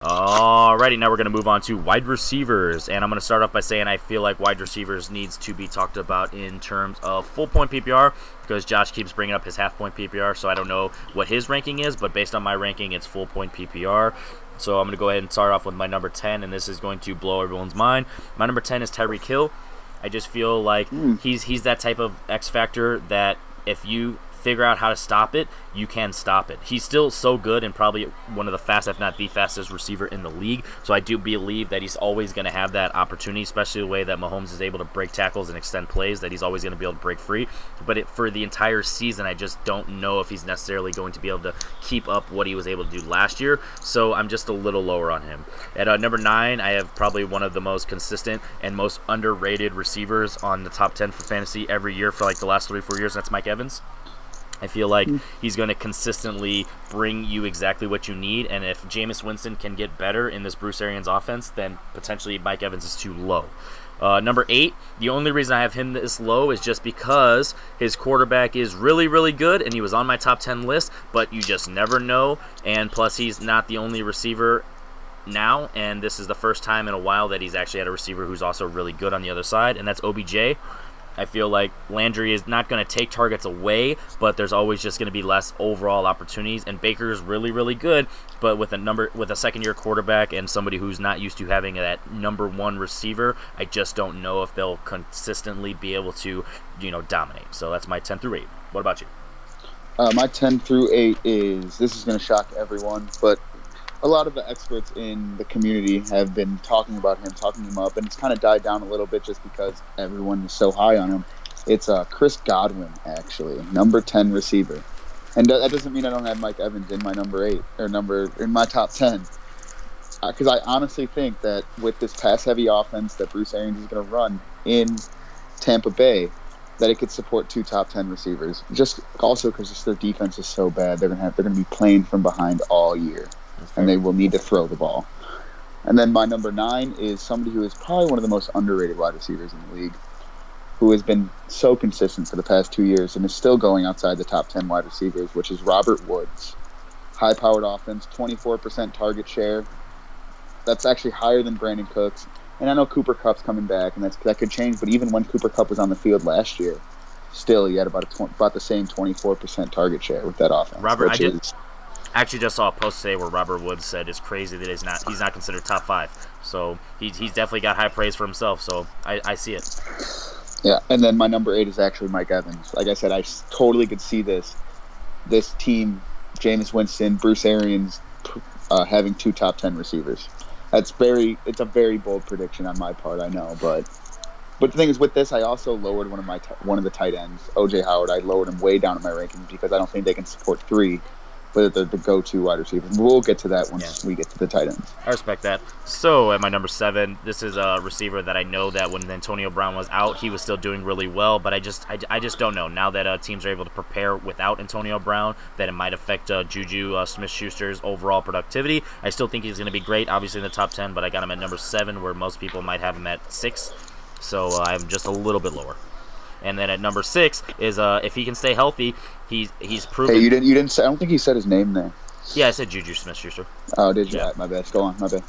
Alrighty, now we're going to move on to wide receivers, and I'm going to start off by saying I feel like wide receivers needs to be talked about in terms of full point PPR, because Josh keeps bringing up his half point PPR, so I don't know what his ranking is, but based on my ranking, it's full point PPR. So I'm going to go ahead and start off with my number 10, and this is going to blow everyone's mind. My number 10 is Tyreek Hill. I just feel like he's that type of X factor that if you figure out how to stop it, you can stop it. He's still so good and probably one of the fastest, if not the fastest receiver in the league. So I do believe that he's always going to have that opportunity, especially the way that Mahomes is able to break tackles and extend plays, that he's always going to be able to break free. But for the entire season, I just don't know if he's necessarily going to be able to keep up what he was able to do last year. So I'm just a little lower on him. At number 9, I have probably one of the most consistent and most underrated receivers on the top 10 for fantasy every year for like the last 3-4 years. That's Mike Evans. I feel like he's going to consistently bring you exactly what you need, and if Jameis Winston can get better in this Bruce Arians offense, then potentially Mike Evans is too low. Number 8, the only reason I have him this low is just because his quarterback is really, really good, and he was on my top 10 list, but you just never know, and plus he's not the only receiver now, and this is the first time in a while that he's actually had a receiver who's also really good on the other side, and that's OBJ. I feel like Landry is not going to take targets away, but there's always just going to be less overall opportunities. And Baker's really, really good, but with a second-year quarterback and somebody who's not used to having that number one receiver, I just don't know if they'll consistently be able to, dominate. So that's my 10 through 8. What about you? My 10 through 8 this is going to shock everyone, but a lot of the experts in the community have been talking about him, talking him up, and it's kind of died down a little bit just because everyone is so high on him. It's Chris Godwin, actually, number 10 receiver. And that doesn't mean I don't have Mike Evans in my number 8 or in my top 10. Because I honestly think that with this pass-heavy offense that Bruce Arians is going to run in Tampa Bay, that it could support 2 top 10 receivers. Just also because their defense is so bad, they're going to be playing from behind all year. And they will need to throw the ball. And then my number 9 is somebody who is probably one of the most underrated wide receivers in the league, who has been so consistent for the past 2 years and is still going outside the top 10 wide receivers, which is Robert Woods. High-powered offense, 24% target share. That's actually higher than Brandon Cooks. And I know Cooper Kupp's coming back, and that could change, but even when Cooper Kupp was on the field last year, still he had about the same 24% target share with that offense. I actually just saw a post today where Robert Woods said it's crazy that he's not considered top 5. So he's definitely got high praise for himself. So I see it. Yeah, and then my number 8 is actually Mike Evans. Like I said, I totally could see this team, Jameis Winston, Bruce Arians, having 2 top 10 receivers. It's a very bold prediction on my part, I know, but the thing is, with this, I also lowered one of the tight ends, O.J. Howard. I lowered him way down in my rankings because I don't think they can support 3. But they're the go-to wide receivers. We'll get to that once we get to the tight ends. I respect that. So at my number 7, this is a receiver that I know that when Antonio Brown was out, he was still doing really well. But I just don't know. Now that teams are able to prepare without Antonio Brown, that it might affect Juju Smith-Schuster's overall productivity. I still think he's going to be great, obviously in the top 10, but I got him at number 7, where most people might have him at 6. So I'm just a little bit lower. And then at number 6 is if he can stay healthy, he's proven. Hey, you didn't say. I don't think you said his name there. Yeah, I said Juju Smith-Schuster. Oh, did you? Yeah. My bad. Go on. My bad.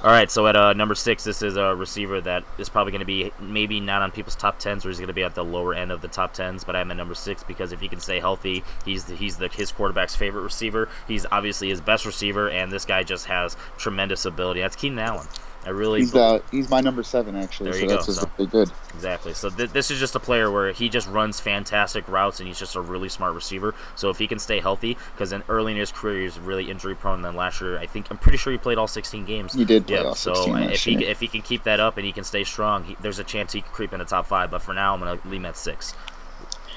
All right, so at number 6, this is a receiver that is probably going to be maybe not on people's top 10s, or he's going to be at the lower end of the top 10s. But I'm at number 6 because if he can stay healthy, he's his quarterback's favorite receiver. He's obviously his best receiver, and this guy just has tremendous ability. That's Keenan Allen. He's my number 7 actually. There you go. That's really good. Exactly. So this is just a player where he just runs fantastic routes and he's just a really smart receiver. So if he can stay healthy, because early in his career he was really injury prone. Then last year I'm pretty sure he played all 16 games. He did play all 16. So if he can keep that up and he can stay strong, there's a chance he could creep into top 5. But for now, I'm gonna leave him at 6.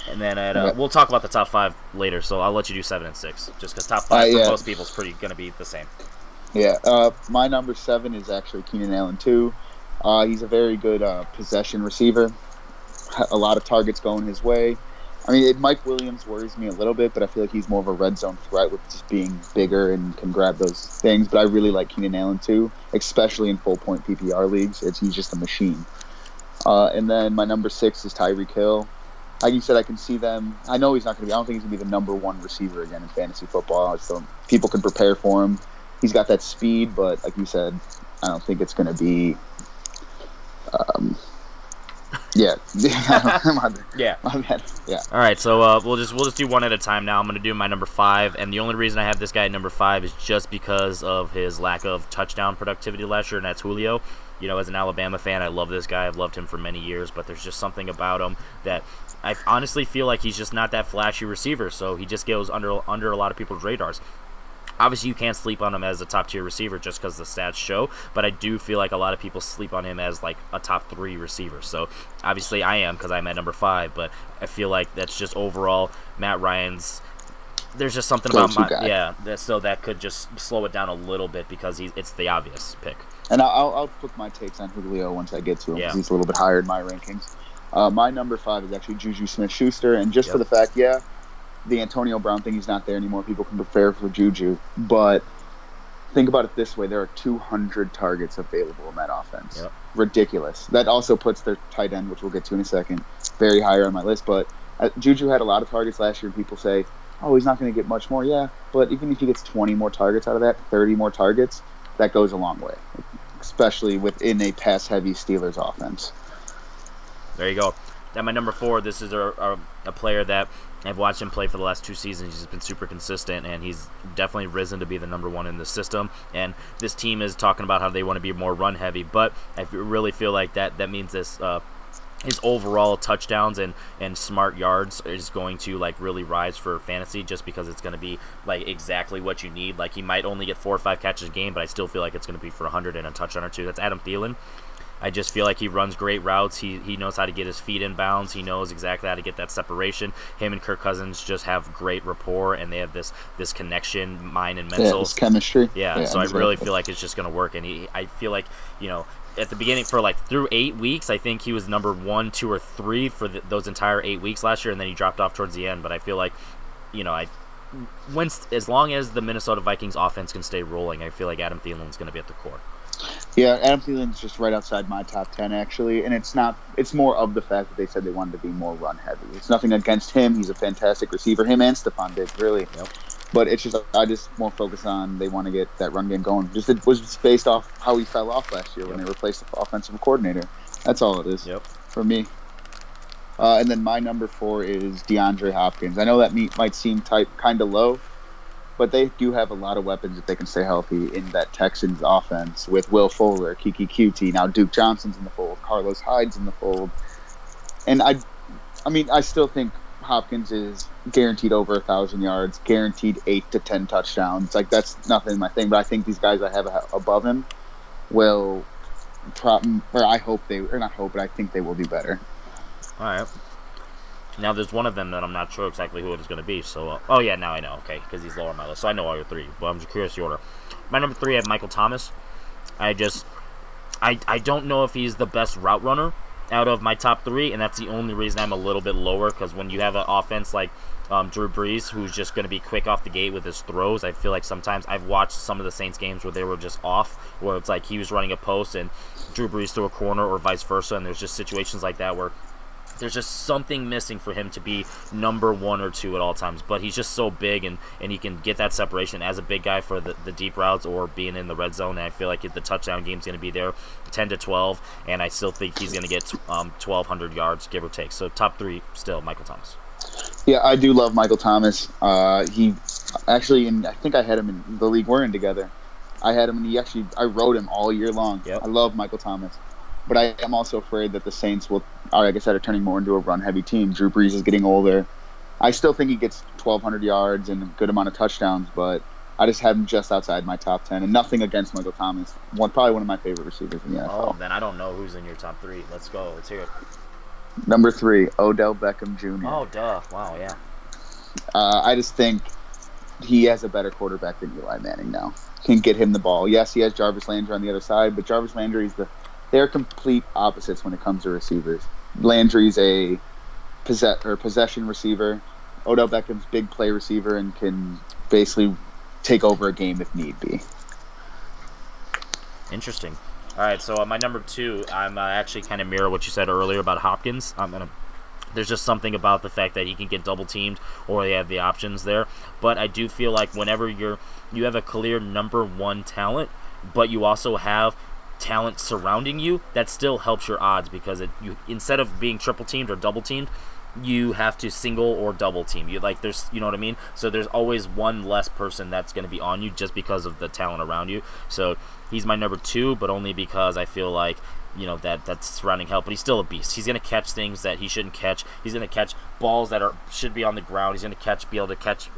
And then we'll talk about the top 5 later. So I'll let you do 7 and 6, just because top 5 for most people is pretty gonna be the same. Yeah, my number 7 is actually Keenan Allen too. He's a very good possession receiver. A lot of targets going his way. I mean, Mike Williams worries me a little bit, but I feel like he's more of a red zone threat with just being bigger and can grab those things. But I really like Keenan Allen too, especially in full point PPR leagues. He's just a machine. And then my number 6 is Tyreek Hill. Like you said, I can see them. I know he's not going to be. I don't think he's going to be the number 1 receiver again in fantasy football. So people can prepare for him. he's got that speed, but like you said, I don't think it's going to be. Yeah. Yeah. My bad. Yeah. All right, so we'll just do one at a time now. I'm going to do my number 5, and the only reason I have this guy at number 5 is just because of his lack of touchdown productivity last year, and that's Julio. You know, as an Alabama fan, I love this guy. I've loved him for many years, but there's just something about him that I honestly feel like he's just not that flashy receiver, so he just goes under a lot of people's radars. Obviously, you can't sleep on him as a top-tier receiver just because the stats show, but I do feel like a lot of people sleep on him as, like, a top 3 receiver. So, obviously, I am because I'm at number 5, but I feel like that's just overall Matt Ryan's – there's just something about – so that could just slow it down a little bit because it's the obvious pick. And I'll put my takes on Julio once I get to him because he's a little bit higher in my rankings. My number 5 is actually Juju Smith-Schuster, and just for the fact, the Antonio Brown thing, he's not there anymore. People can prepare for Juju. But think about it this way. There are 200 targets available in that offense. Yep. Ridiculous. That also puts their tight end, which we'll get to in a second, very higher on my list. But Juju had a lot of targets last year, and people say, oh, he's not going to get much more. Yeah, but even if he gets 20 more targets out of that, 30 more targets, that goes a long way, especially within a pass-heavy Steelers offense. There you go. At my number 4, this is a player that I've watched him play for the last 2 seasons. He's been super consistent, and he's definitely risen to be the number 1 in the system. And this team is talking about how they want to be more run-heavy, but I really feel like that means this his overall touchdowns and smart yards is going to, like, really rise for fantasy just because it's going to be, like, exactly what you need. Like, he might only get 4 or 5 catches a game, but I still feel like it's going to be for 100 and a touchdown or 2. That's Adam Thielen. I just feel like he runs great routes. He knows how to get his feet in bounds. He knows exactly how to get that separation. Him and Kirk Cousins just have great rapport, and they have this connection, mind and mental. Yeah, this chemistry. Yeah, so exactly. I really feel like it's just going to work. And I feel like, you know, at the beginning, for like through 8 weeks, I think he was number 1, 2, or 3 for those entire 8 weeks last year, and then he dropped off towards the end. But I feel like, you know, as long as the Minnesota Vikings offense can stay rolling, I feel like Adam Thielen's going to be at the core. Yeah, Adam Thielen's just right outside my top 10, actually, and it's more of the fact that they said they wanted to be more run-heavy. It's nothing against him. He's a fantastic receiver. Him and Stephon Diggs, really. Yep. But it's just, I just more focus on they want to get that run game going. It was just based off how he fell off last year when they replaced the offensive coordinator. That's all it is for me. And then my number 4 is DeAndre Hopkins. I know that might seem kind of low, but they do have a lot of weapons if they can stay healthy in that Texans offense with Will Fuller, Kiki Cutie, now Duke Johnson's in the fold, Carlos Hyde's in the fold. And I still think Hopkins is guaranteed over 1,000 yards, guaranteed 8 to 10 touchdowns. Like, that's nothing my thing, but I think these guys I have above him will I think they will do better. All right. Now, there's one of them that I'm not sure exactly who it is going to be. So, now I know. Okay, because he's lower on my list. So I know all your 3, but I'm just curious the order. My number 3, I have Michael Thomas. I don't know if he's the best route runner out of my top 3, and that's the only reason I'm a little bit lower, because when you have an offense like Drew Brees, who's just going to be quick off the gate with his throws, I feel like sometimes I've watched some of the Saints games where they were just off, where it's like he was running a post and Drew Brees threw a corner or vice versa, and there's just situations like that where there's just something missing for him to be number 1 or 2 at all times. But he's just so big, and he can get that separation as a big guy for the deep routes or being in the red zone. And I feel like the touchdown game's going to be there, 10 to 12, and I still think he's going to get 1,200 yards, give or take. So top 3 still, Michael Thomas. Yeah, I do love Michael Thomas. He actually, I think I had him in the league we're in together. I had him, and I rode him all year long. Yep. I love Michael Thomas. But I am also afraid that the Saints like I said, are turning more into a run-heavy team. Drew Brees is getting older. I still think he gets 1,200 yards and a good amount of touchdowns, but I just have him just outside my top 10. And nothing against Michael Thomas. Probably one of my favorite receivers in the NFL. Oh, then I don't know who's in your top 3. Let's go. Let's hear it. Number 3, Odell Beckham Jr. Oh, duh. Wow, yeah. I just think he has a better quarterback than Eli Manning now. Can get him the ball. Yes, he has Jarvis Landry on the other side, but Jarvis Landry's they're complete opposites when it comes to receivers. Landry's a possession receiver. Odell Beckham's big play receiver and can basically take over a game if need be. Interesting. All right, so my number 2, I'm actually kind of mirror what you said earlier about Hopkins. I'm going to There's just something about the fact that he can get double teamed or they have the options there. But I do feel like whenever you have a clear number one talent, but you also have talent surrounding you, that still helps your odds because you instead of being triple teamed or double teamed, you have to single or double team. You know what I mean? So there's always one less person that's going to be on you just because of the talent around you. So he's my number 2, but only because I feel like that's surrounding help. But he's still a beast. He's going to catch things that he shouldn't catch. He's going to catch balls that should be on the ground. He's going to be able to catch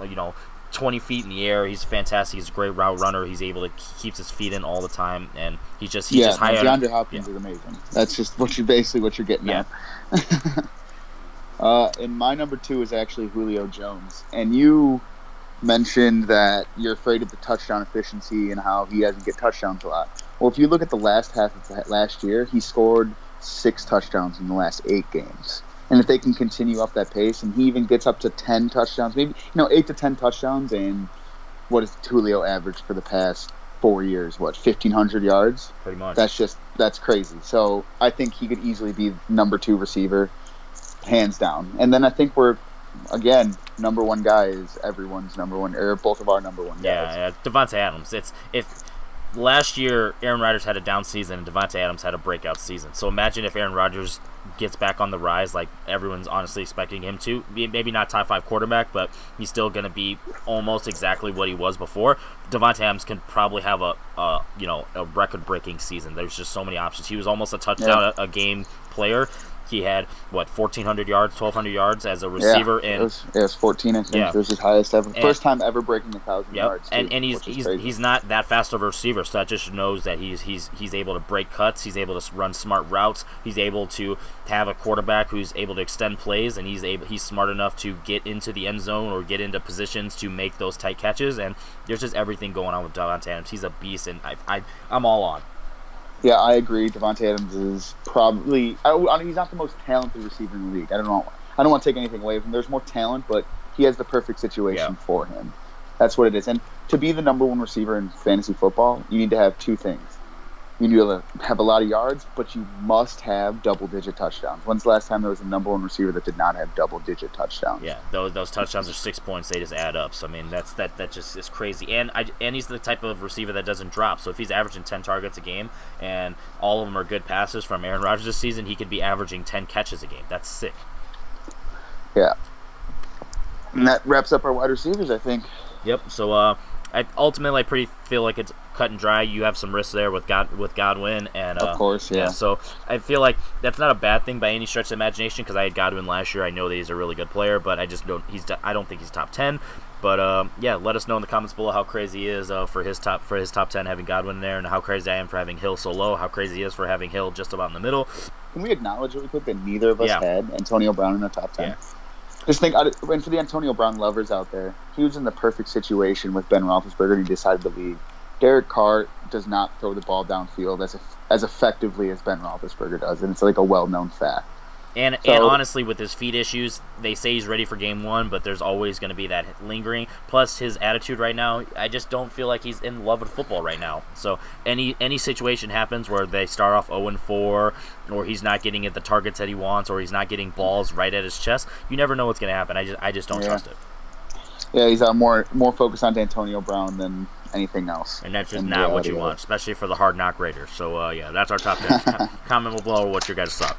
20 feet in the air. He's fantastic. He's a great route runner. He's able to keeps his feet in all the time, and he's just high. DeAndre Hopkins is amazing. That's just what you're getting at. And my number 2 is actually Julio Jones. And you mentioned that you're afraid of the touchdown efficiency and how he doesn't get touchdowns a lot. Well, if you look at the last half of last year, he scored 6 touchdowns in the last 8 games. And if they can continue up that pace, and he even gets up to 10 touchdowns, maybe 8 to 10 touchdowns, and what has Julio averaged for the past 4 years? 1,500 yards? Pretty much. That's crazy. So I think he could easily be number 2 receiver, hands down. And then I think we're, again, number 1 guy is everyone's number 1, or both of our number 1 guys. Yeah, Devontae Adams. If last year Aaron Rodgers had a down season and Devontae Adams had a breakout season. So imagine if Aaron Rodgers gets back on the rise like everyone's honestly expecting him to. Maybe not top 5 quarterback, but he's still going to be almost exactly what he was before. Devontae Adams can probably have a record-breaking season. There's just so many options. He was almost a touchdown a game player. He had 1,400 yards, 1,200 yards as a receiver, and it was 14. I think it was his highest ever. First time ever breaking 1,000 yards. Too, and he's not that fast of a receiver, so that just knows that he's able to break cuts. He's able to run smart routes. He's able to have a quarterback who's able to extend plays, and he's smart enough to get into the end zone or get into positions to make those tight catches. And there's just everything going on with Devontae Adams. He's a beast, and I'm all on. Yeah, I agree. Devontae Adams is probably he's not the most talented receiver in the league. I don't want to take anything away from him. There's more talent, but he has the perfect situation for him. That's what it is. And to be the number 1 receiver in fantasy football, you need to have 2 things. You need to have a lot of yards, but you must have double-digit touchdowns. When's the last time there was a number 1 receiver that did not have double-digit touchdowns? Yeah, those touchdowns are 6 points. They just add up. So I mean, that just is crazy. And he's the type of receiver that doesn't drop. So if he's averaging 10 targets a game and all of them are good passes from Aaron Rodgers this season, he could be averaging 10 catches a game. That's sick. Yeah. And that wraps up our wide receivers, I think. Yep. So I ultimately feel like it's cut and dry. You have some risks there with Godwin, and of course, yeah. So I feel like that's not a bad thing by any stretch of imagination because I had Godwin last year. I know that he's a really good player, but I don't think he's top 10. But let us know in the comments below how crazy he is for his top 10 having Godwin in there, and how crazy I am for having Hill so low. How crazy he is for having Hill just about in the middle. Can we acknowledge really quick that neither of us had Antonio Brown in the top 10? Yeah. Just think, and for the Antonio Brown lovers out there, he was in the perfect situation with Ben Roethlisberger, and he decided to leave. Derek Carr does not throw the ball downfield as effectively as Ben Roethlisberger does, and it's like a well-known fact. And honestly, with his feet issues, they say he's ready for game 1, but there's always going to be that lingering. Plus, his attitude right now, I just don't feel like he's in love with football right now. So any situation happens where they start off 0-4, or he's not getting at the targets that he wants, or he's not getting balls right at his chest, you never know what's going to happen. I just don't trust it. Yeah, he's more focused on Antonio Brown than anything else. And that's just not what you want, especially for the Hard Knock Raiders. So, that's our top 10. Comment below what your guys thought.